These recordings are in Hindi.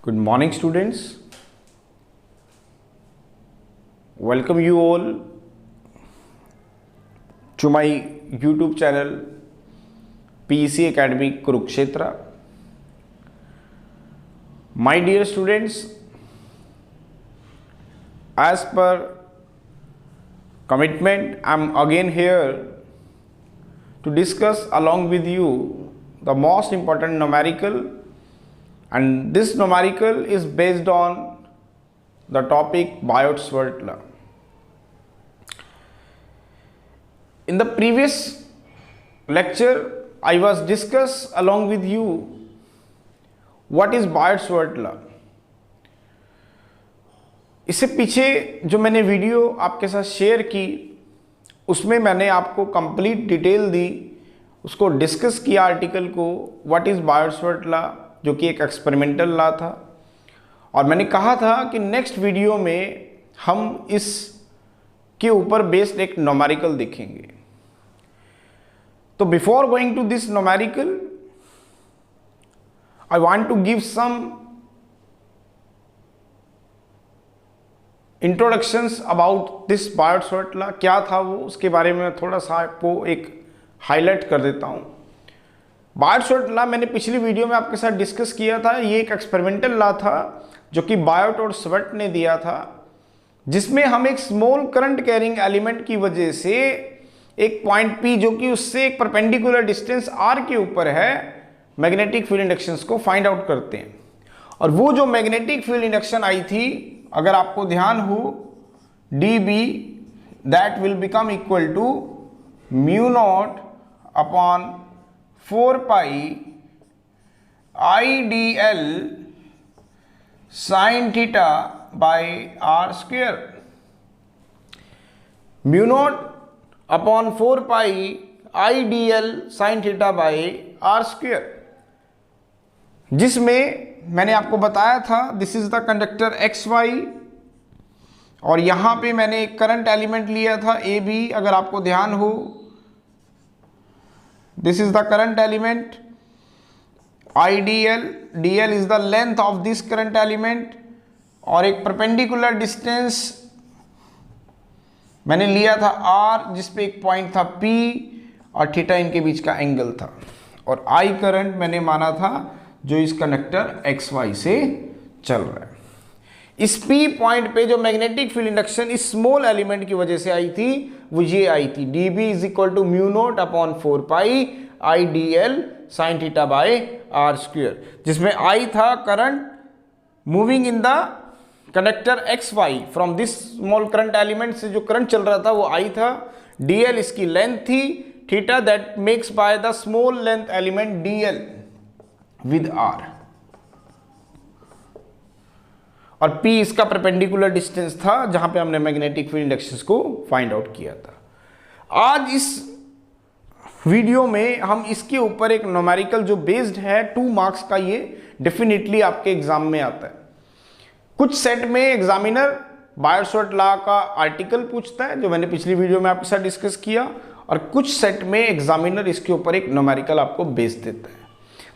Good morning, students. Welcome you all to my YouTube channel PEC Academy Kurukshetra. My dear students, as per commitment, I am again here to discuss along with you the most important numerical, and this numerical is based on the topic Biot-Savart law. In the previous lecture, I was discuss along with you what is Biot-Savart law. इससे पीछे जो मैंने वीडियो आपके साथ शेयर की उसमें मैंने आपको कंप्लीट डिटेल दी, उसको डिस्कस किया आर्टिकल को व्हाट इज़ बायोट-सावर्ट लॉ, जो कि एक एक्सपेरिमेंटल लॉ था, और मैंने कहा था कि नेक्स्ट वीडियो में हम इस के ऊपर बेस्ड एक न्यूमेरिकल देखेंगे. तो before going to this numerical I want to give some introductions about this Biot Savart law. क्या था वो, उसके बारे में थोड़ा सा आपको एक हाईलाइट कर देता हूँ. बायोट-सावर्ट लॉ मैंने पिछली वीडियो में आपके साथ डिस्कस किया था. ये एक एक्सपेरिमेंटल लॉ था जो कि बायोट और सावर्ट ने दिया था, जिसमें हम एक स्मॉल करंट कैरिंग एलिमेंट की वजह से एक पॉइंट P जो कि उससे एक परपेंडिकुलर डिस्टेंस R के ऊपर है, मैग्नेटिक फील्ड इंडक्शंस को फाइंड आउट करते हैं. और वो जो मैग्नेटिक फील्ड इंडक्शन आई थी, अगर आपको ध्यान हो, dB that will become equal to mu naught upon 4 pi IDL sine theta by R square. Mu naught upon 4 pi IDL sine theta by R square, जिसमें मैंने आपको बताया था this is the conductor XY, और यहां पे मैंने एक करंट एलिमेंट लिया था AB. अगर आपको ध्यान हो, this is the current element IDL, DL is the length of this current element, और एक परपेंडिकुलर डिस्टेंस मैंने लिया था R, जिसपे एक पॉइंट था P और थीटा इनके बीच का एंगल था, और I करंट मैंने माना था जो इस कंडक्टर XY से चल रहा है. इस P पॉइंट पे जो मैग्नेटिक फील्ड इंडक्शन इस स्मॉल एलिमेंट की वजह से आई थी, वो ये आई थी dB is equal to mu naught upon 4 pi IDL sine theta by R square, जिसमें I था current moving in the conductor XY from this small current element से जो करंट चल रहा था वो I था, DL इसकी लेंथ थी, theta that makes by the small length element DL with R, और P इसका परपेंडिकुलर डिस्टेंस था जहां पे हमने मैग्नेटिक फील्ड इंडक्शंस को फाइंड आउट किया था. आज इस वीडियो में हम इसके ऊपर एक न्यूमेरिकल जो बेस्ड है 2 मार्क्स का, ये डेफिनेटली आपके एग्जाम में आता है. कुछ सेट में एग्जामिनर बायोट-सावर्ट लॉ का आर्टिकल पूछता है, जो मैंने पिछली वीडियो में आपके साथ डिस्कस किया, और कुछ सेट में एग्जामिनर इसके ऊपर एक न्यूमेरिकल आपको बेस देता है.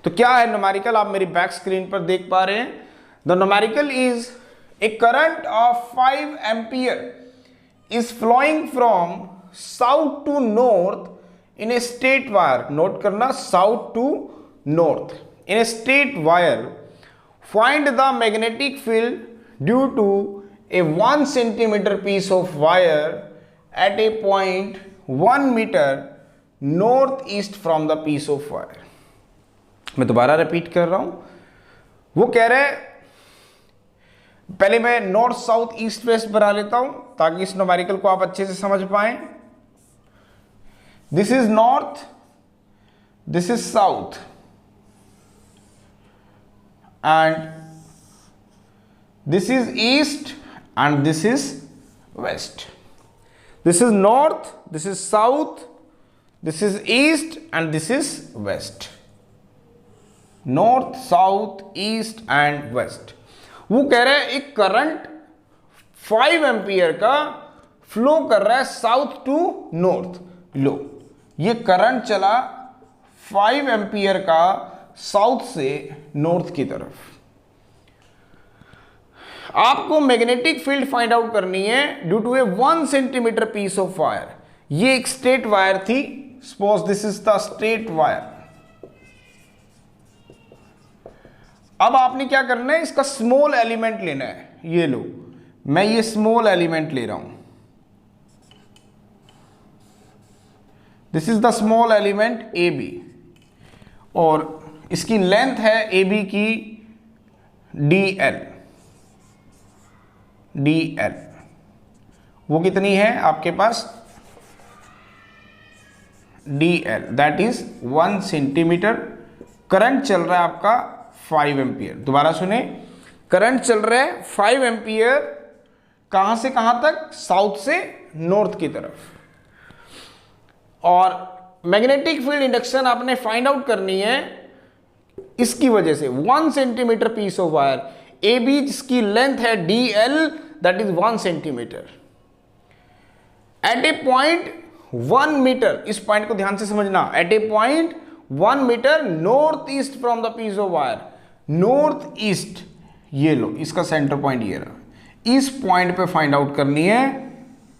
तो क्या है न्यूमेरिकल, आप मेरी बैक स्क्रीन पर देख पा रहे हैं. The numerical is a current of 5 ampere is flowing from south to north in a straight wire. Note करना, south to north in a straight wire. Find the magnetic field due to a 1 centimetre piece of wire at a point 1 metre north east from the piece of wire. मैं दोबारा रिपीट कर रहा हूं. वो कह रहे हैं, पहले मैं नॉर्थ साउथ ईस्ट वेस्ट बना लेता हूं ताकि इस न्यूमेरिकल को आप अच्छे से समझ पाएं. This is north, this is south, and this is east, and this is west. This is north, this is south, this is east, and this is west. North, south, east and west. वो कह रहे हैं एक करंट 5 एम्पियर का फ्लो कर रहा है साउथ टू नॉर्थ. लो, ये करंट चला 5 एम्पियर का साउथ से नॉर्थ की तरफ. आपको मैग्नेटिक फील्ड फाइंड आउट करनी है due to a 1 centimetre piece of wire. ये एक स्ट्रेट वायर थी, suppose this is the straight wire. अब आपने क्या करना है, इसका स्मॉल एलिमेंट लेना है। ये लो, मैं ये स्मॉल एलिमेंट ले रहा हूं, this is the small element A B, और इसकी लेंथ है ए बी की डी एल। वो कितनी है आपके पास, D L, that is 1 centimetre. Current चल रहा है आपका 5 एम्पियर। दोबारा सुने, करंट चल रहा है 5 एम्पियर, कहां से कहां तक, साउथ से नॉर्थ की तरफ। और मैग्नेटिक फील्ड इंडक्शन आपने फाइंड आउट करनी है इसकी वजह से। 1 centimetre piece of wire A B, जिसकी लेंथ है D L, that is 1 centimetre, at a point 1 metre. इस पॉइंट को ध्यान से समझना, at a point 1 metre north east from the piece of wire. North east, ये लो, इसका सेंटर पॉइंट ये रहा, इस पॉइंट पे फाइंड आउट करनी है।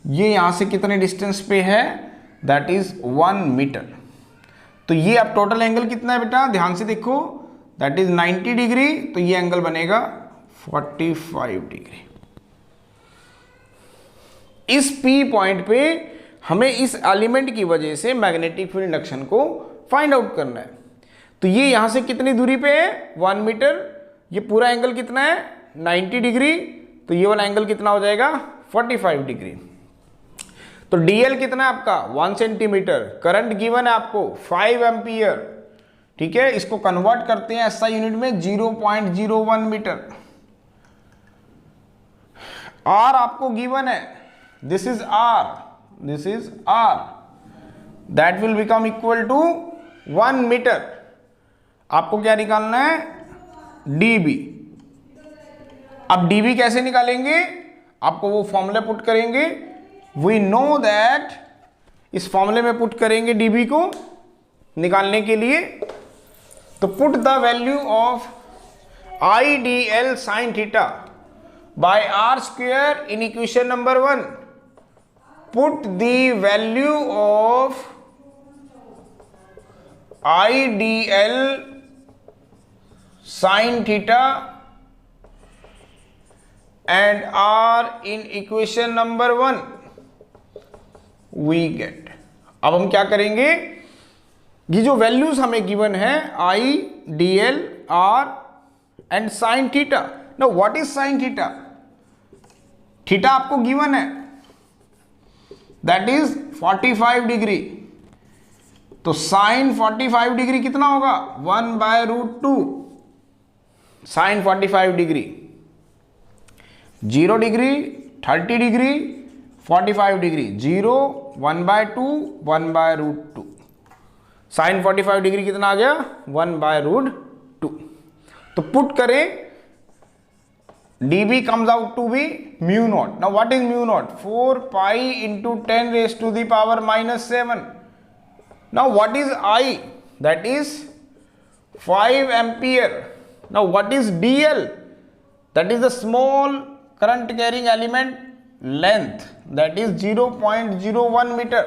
ये यहां से कितने डिस्टेंस पे है, दैट इज 1 मीटर। तो ये अब टोटल एंगल कितना है बेटा, ध्यान से देखो, दैट इज 90 डिग्री। तो ये एंगल बनेगा 45 डिग्री। इस P पॉइंट पे हमें इस एलिमेंट की वजह से मैग्नेटिक फील्ड इंडक्शन को फाइंड आउट करना है। तो ये यहां से कितनी दूरी पे है, 1 मीटर। ये पूरा एंगल कितना है, 90 डिग्री। तो ये वाला एंगल कितना हो जाएगा, 45 डिग्री। तो dl कितना है आपका, 1 सेंटीमीटर। करंट गिवन है आपको 5 एम्पियर, ठीक है। इसको कन्वर्ट करते हैं SI यूनिट में, 0.01 मीटर। R आपको गिवन है, this is R, this is R, that will become equal to 1 metre. आपको क्या निकालना है, dB। अब dB कैसे निकालेंगे, आपको वो फॉर्मूला पुट करेंगे। वी नो दैट, इस फॉर्मूले में पुट करेंगे dB को निकालने के लिए। तो put the value of IDL sin theta by R square in equation number 1. Put the value of IDL sin theta and R in equation number 1. We get. अब हम क्या करेंगे, ये जो वैल्यूज हमें गिवन है, I, DL, R and sin theta. Now what is sin theta, theta आपको गिवन है, दैट इज 45 डिग्री। तो साइन 45 डिग्री कितना होगा, 1/√2 sine 45 degree. 0 degree, 30 degree, 45 degree, 0, 1/2, 1/√2। Sine 45 degree कितना आ गया, 1/√2। तो पुट करें, dB comes out to be mu naught. Now what is mu naught? 4 pi into 10 raised to the power minus 7. Now what is I? That is 5 ampere. Now what is DL? That is the small current carrying element length, that is 0.01 meter.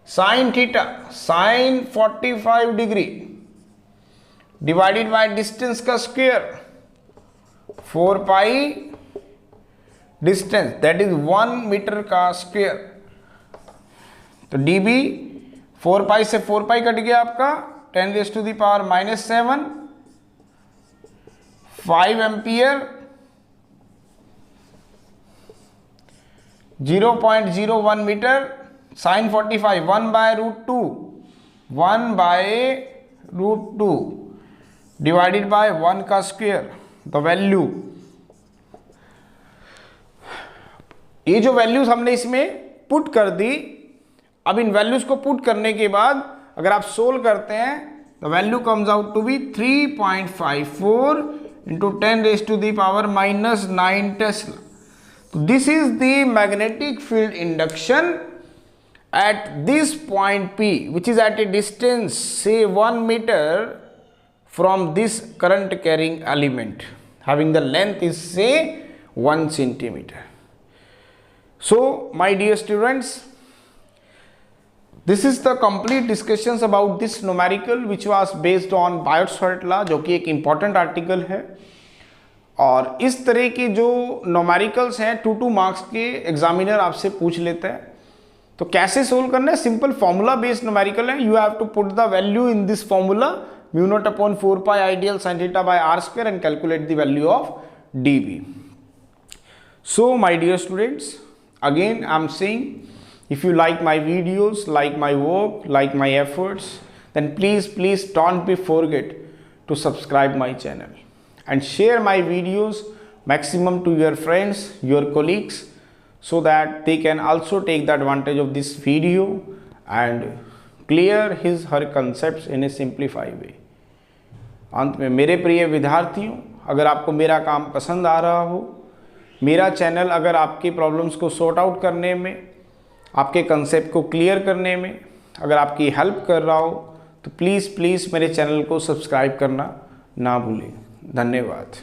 Sin theta, sin 45 degree divided by distance का square, 4 pi distance, that is 1 metre का स्क्वायर। तो dB 4 पाई से 4 पाई कट गया आपका, 10 raised to the power -7, 5 ampere, 0.01 metre, sine 45, 1/√2, 1/√2 divided by 1 का स्क्वायर। द वैल्यू, ये जो वैल्यूज हमने इसमें पुट कर दी, अब इन वैल्यूज को पुट करने के बाद अगर आप सोल्व करते हैं, the value comes out to be 3.54 into 10 raised to the power -9 tesla. तो this is the magnetic field induction at this point P, which is at a distance say 1 meter from this current carrying element. having the length is say 1 centimeter. So my dear students, this is the complete discussions about this numerical which was based on Biot-Savart law, जो कि एक important article है। और इस तरह के जो न्यूमेरिकल्स हैं 2 मार्क्स के एग्जामिनर आपसे पूछ लेते हैं। तो कैसे सोल्व करना है, सिंपल फॉर्मूला बेस्ड न्यूमेरिकल है। You have to put the value in this formula mu naught upon 4 pi ideal sine theta by R square and calculate the value of dB. So my dear students, again I am saying, if you like my videos, like my work, like my efforts, then please don't be forget to subscribe my channel and share my videos maximum to your friends, your colleagues, so that they can also take the advantage of this video and clear his her concepts in a simplified way. अंत में मेरे प्रिय विद्यार्थियों, अगर आपको मेरा काम पसंद आ रहा हो, मेरा चैनल अगर आपकी प्रॉब्लम्स को सॉर्ट आउट करने में, आपके कंसेप्ट को क्लियर करने में अगर आपकी हेल्प कर रहा हो, तो प्लीज़ मेरे चैनल को सब्सक्राइब करना ना भूलें। धन्यवाद।